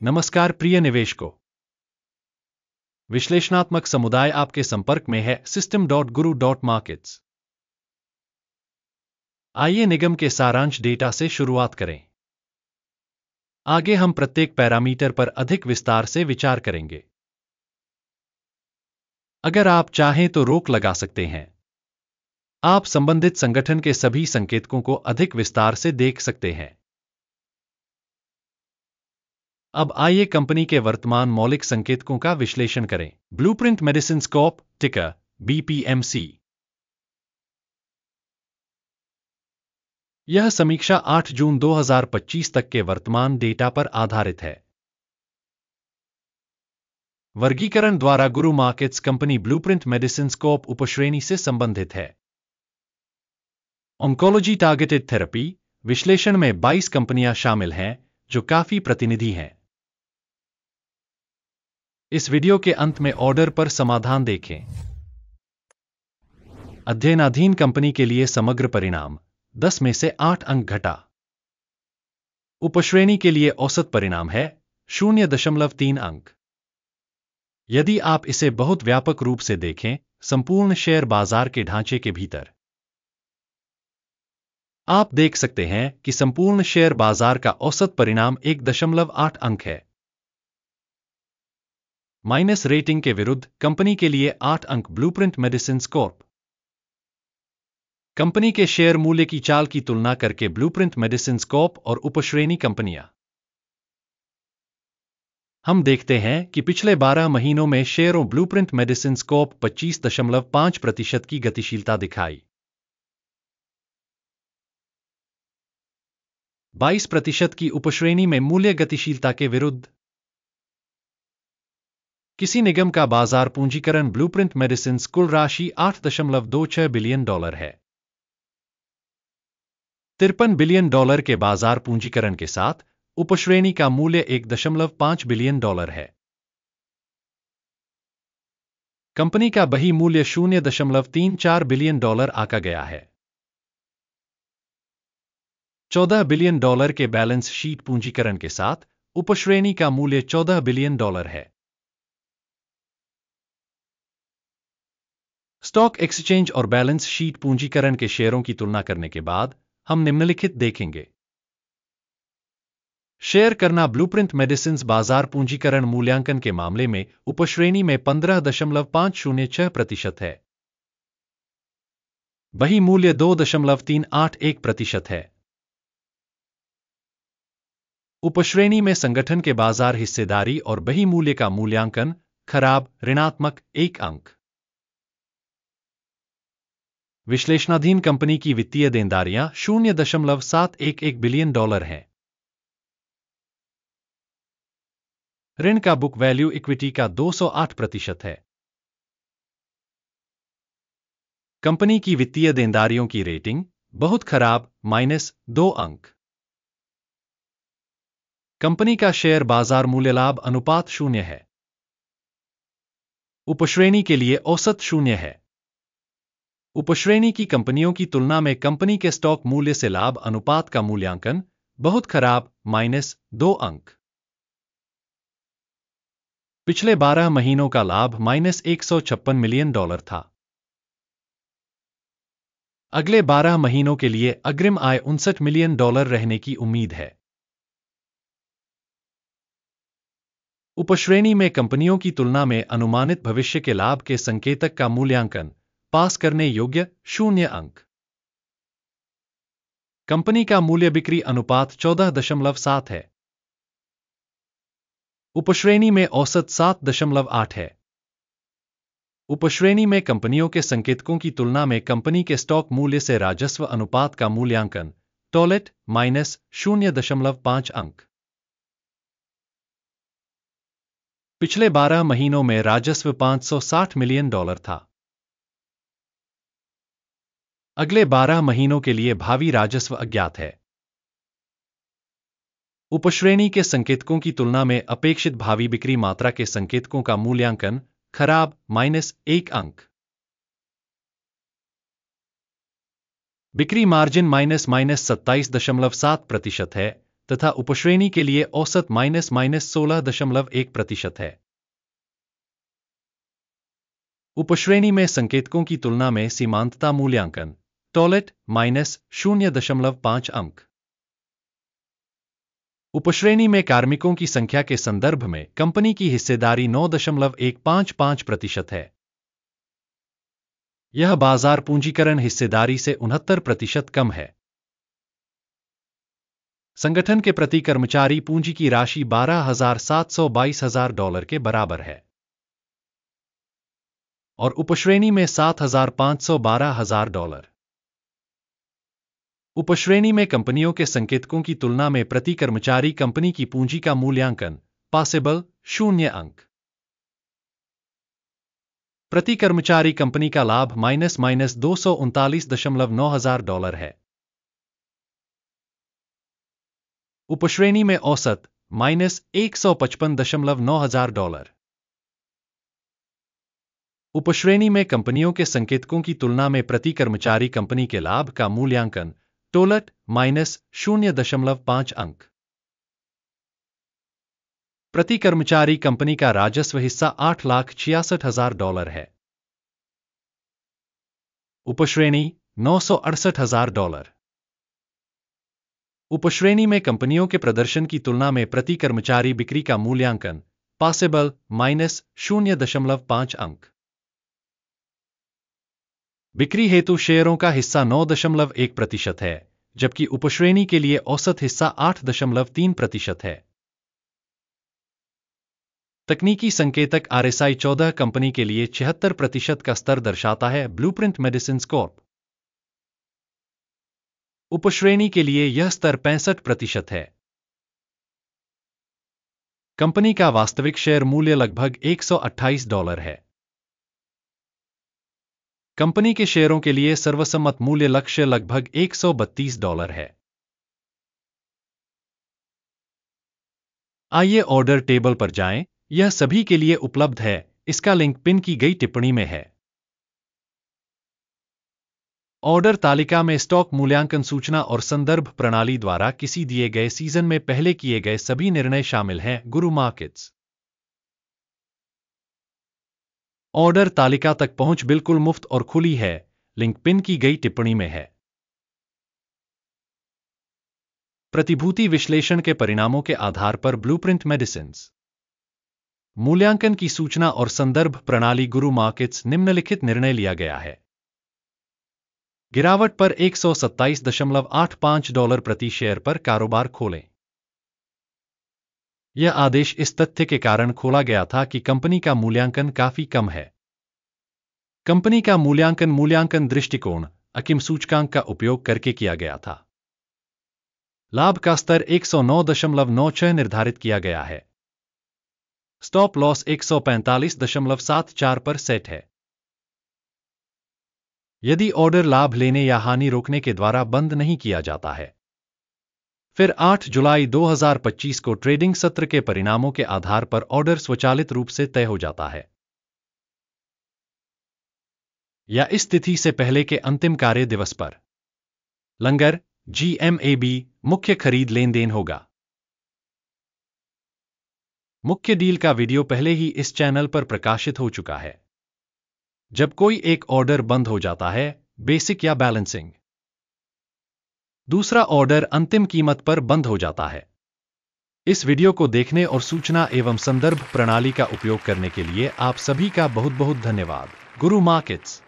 नमस्कार प्रिय निवेशकों। विश्लेषणात्मक समुदाय आपके संपर्क में है System.Guru.Markets। आइए निगम के सारांश डेटा से शुरुआत करें। आगे हम प्रत्येक पैरामीटर पर अधिक विस्तार से विचार करेंगे। अगर आप चाहें तो रोक लगा सकते हैं। आप संबंधित संगठन के सभी संकेतकों को अधिक विस्तार से देख सकते हैं। अब आइए कंपनी के वर्तमान मौलिक संकेतकों का विश्लेषण करें। ब्लूप्रिंट मेडिसिन्स कॉर्प, टिकर BPMC। यह समीक्षा 8 जून 2025 तक के वर्तमान डेटा पर आधारित है। वर्गीकरण द्वारा गुरु markets company blueprint medicines Corp उपश्रेणी से संबंधित है। ऑन्कोलॉजी टारगेटेड थेरेपी विश्लेषण में 22 कंपनियां शामिल हैं, जो काफी प्रतिनिधि हैं। इस वीडियो के अंत में ऑर्डर पर समाधान देखें। अध्ययनाधीन कंपनी के लिए समग्र परिणाम 10 में से 8 अंक घटा। उपश्रेणी के लिए औसत परिणाम है 0.3 अंक। यदि आप इसे बहुत व्यापक रूप से देखें, संपूर्ण शेयर बाजार के ढांचे के भीतर, आप देख सकते हैं कि संपूर्ण शेयर बाजार का औसत परिणाम 1.8 अंक है। माइनस रेटिंग के विरुद्ध कंपनी के लिए 8 अंक। ब्लूप्रिंट मेडिसिन्स कॉर्प कंपनी के शेयर मूल्य की चाल की तुलना करके ब्लूप्रिंट मेडिसिन्स कॉर्प और उपश्रेणी कंपनियां। हम देखते हैं कि पिछले 12 महीनों में शेयरों ब्लूप्रिंट मेडिसिन्स कॉर्प 25.5% की गतिशीलता दिखाई। 22% की उपश्रेणी में मूल्य गतिशीलता के विरुद्ध। किसी निगम का बाजार पूंजीकरण ब्लूप्रिंट मेडिसिन्स कुल राशि $8.26 बिलियन है। $53 बिलियन के बाजार पूंजीकरण के साथ उपश्रेणी का मूल्य $1.5 बिलियन है। कंपनी का बही मूल्य $0.34 बिलियन आका गया है। $14 बिलियन के बैलेंस शीट पूंजीकरण के साथ उपश्रेणी का मूल्य $14 बिलियन है। स्टॉक एक्सचेंज और बैलेंस शीट पूंजीकरण के शेयरों की तुलना करने के बाद हम निम्नलिखित देखेंगे। शेयर करना ब्लूप्रिंट मेडिसिन्स बाजार पूंजीकरण मूल्यांकन के मामले में उपश्रेणी में 15.506% है। बही मूल्य 2.381% है। उपश्रेणी में संगठन के बाजार हिस्सेदारी और बही मूल्य का मूल्यांकन खराब ऋणात्मक 1 अंक। विश्लेषणाधीन कंपनी की वित्तीय देनदारियां $0.711 बिलियन हैं। ऋण का बुक वैल्यू इक्विटी का 208% है। कंपनी की वित्तीय देनदारियों की रेटिंग बहुत खराब -2 अंक। कंपनी का शेयर बाजार मूल्य लाभ अनुपात 0 है। उपश्रेणी के लिए औसत 0 है। उपश्रेणी की कंपनियों की तुलना में कंपनी के स्टॉक मूल्य से लाभ अनुपात का मूल्यांकन बहुत खराब -2 अंक। पिछले 12 महीनों का लाभ $156 मिलियन था। अगले 12 महीनों के लिए अग्रिम आय $59 मिलियन रहने की उम्मीद है। उपश्रेणी में कंपनियों की तुलना में अनुमानित भविष्य के लाभ के संकेतक का मूल्यांकन पास करने योग्य 0 अंक। कंपनी का मूल्य बिक्री अनुपात 14.7 है। उपश्रेणी में औसत 7.8 है। उपश्रेणी में कंपनियों के संकेतकों की तुलना में कंपनी के स्टॉक मूल्य से राजस्व अनुपात का मूल्यांकन टॉलेट -0.5 अंक। पिछले 12 महीनों में राजस्व $560 मिलियन था। अगले 12 महीनों के लिए भावी राजस्व अज्ञात है। उपश्रेणी के संकेतकों की तुलना में अपेक्षित भावी बिक्री मात्रा के संकेतकों का मूल्यांकन खराब -1 अंक। बिक्री मार्जिन -27.7% है, तथा उपश्रेणी के लिए औसत -16.1% है। उपश्रेणी में संकेतकों की तुलना में सीमांतता मूल्यांकन टॉलेट -0.5 अंक। उपश्रेणी में कार्मिकों की संख्या के संदर्भ में कंपनी की हिस्सेदारी 9.155% है। यह बाजार पूंजीकरण हिस्सेदारी से 69% कम है। संगठन के प्रति कर्मचारी पूंजी की राशि $12,722 के बराबर है और उपश्रेणी में $7,512। उपश्रेणी में कंपनियों के संकेतकों की तुलना में प्रति कर्मचारी कंपनी की पूंजी का मूल्यांकन पॉसिबल 0 अंक। प्रति कर्मचारी कंपनी का लाभ $239,900 है। उपश्रेणी में औसत $155,900। उपश्रेणी में कंपनियों के संकेतकों की तुलना में प्रति कर्मचारी कंपनी के लाभ का मूल्यांकन टोलट -0.5 अंक। प्रति कर्मचारी कंपनी का राजस्व हिस्सा $8,66,000 है। उपश्रेणी $968,000। उपश्रेणी में कंपनियों के प्रदर्शन की तुलना में प्रति कर्मचारी बिक्री का मूल्यांकन पॉसिबल -0.5 अंक। बिक्री हेतु शेयरों का हिस्सा 9.1% है, जबकि उपश्रेणी के लिए औसत हिस्सा 8.3% है। तकनीकी संकेतक RSI 14 कंपनी के लिए 76% का स्तर दर्शाता है। ब्लूप्रिंट मेडिसिन्स कॉर्प उपश्रेणी के लिए यह स्तर 65% है। कंपनी का वास्तविक शेयर मूल्य लगभग $128 है। कंपनी के शेयरों के लिए सर्वसम्मत मूल्य लक्ष्य लगभग $132 है। आइए ऑर्डर टेबल पर जाएं, यह सभी के लिए उपलब्ध है। इसका लिंक पिन की गई टिप्पणी में है। ऑर्डर तालिका में स्टॉक मूल्यांकन सूचना और संदर्भ प्रणाली द्वारा किसी दिए गए सीजन में पहले किए गए सभी निर्णय शामिल हैं। गुरु मार्केट्स ऑर्डर तालिका तक पहुंच बिल्कुल मुफ्त और खुली है। लिंक पिन की गई टिप्पणी में है। प्रतिभूति विश्लेषण के परिणामों के आधार पर ब्लूप्रिंट मेडिसिन्स मूल्यांकन की सूचना और संदर्भ प्रणाली गुरु मार्केट्स निम्नलिखित निर्णय लिया गया है। गिरावट पर $127.85 प्रति शेयर पर कारोबार खोलें। यह आदेश इस तथ्य के कारण खोला गया था कि कंपनी का मूल्यांकन काफी कम है। कंपनी का मूल्यांकन दृष्टिकोण अकिम सूचकांक का उपयोग करके किया गया था। लाभ का स्तर 109.96 निर्धारित किया गया है। स्टॉप लॉस 145.74 पर सेट है। यदि ऑर्डर लाभ लेने या हानि रोकने के द्वारा बंद नहीं किया जाता है, फिर 8 जुलाई 2025 को ट्रेडिंग सत्र के परिणामों के आधार पर ऑर्डर स्वचालित रूप से तय हो जाता है या इस तिथि से पहले के अंतिम कार्य दिवस पर लंगर GMAB मुख्य खरीद लेन देन होगा। मुख्य डील का वीडियो पहले ही इस चैनल पर प्रकाशित हो चुका है। जब कोई एक ऑर्डर बंद हो जाता है, बेसिक या बैलेंसिंग, दूसरा ऑर्डर अंतिम कीमत पर बंद हो जाता है। इस वीडियो को देखने और सूचना एवं संदर्भ प्रणाली का उपयोग करने के लिए आप सभी का बहुत बहुत धन्यवाद। गुरु मार्केट्स।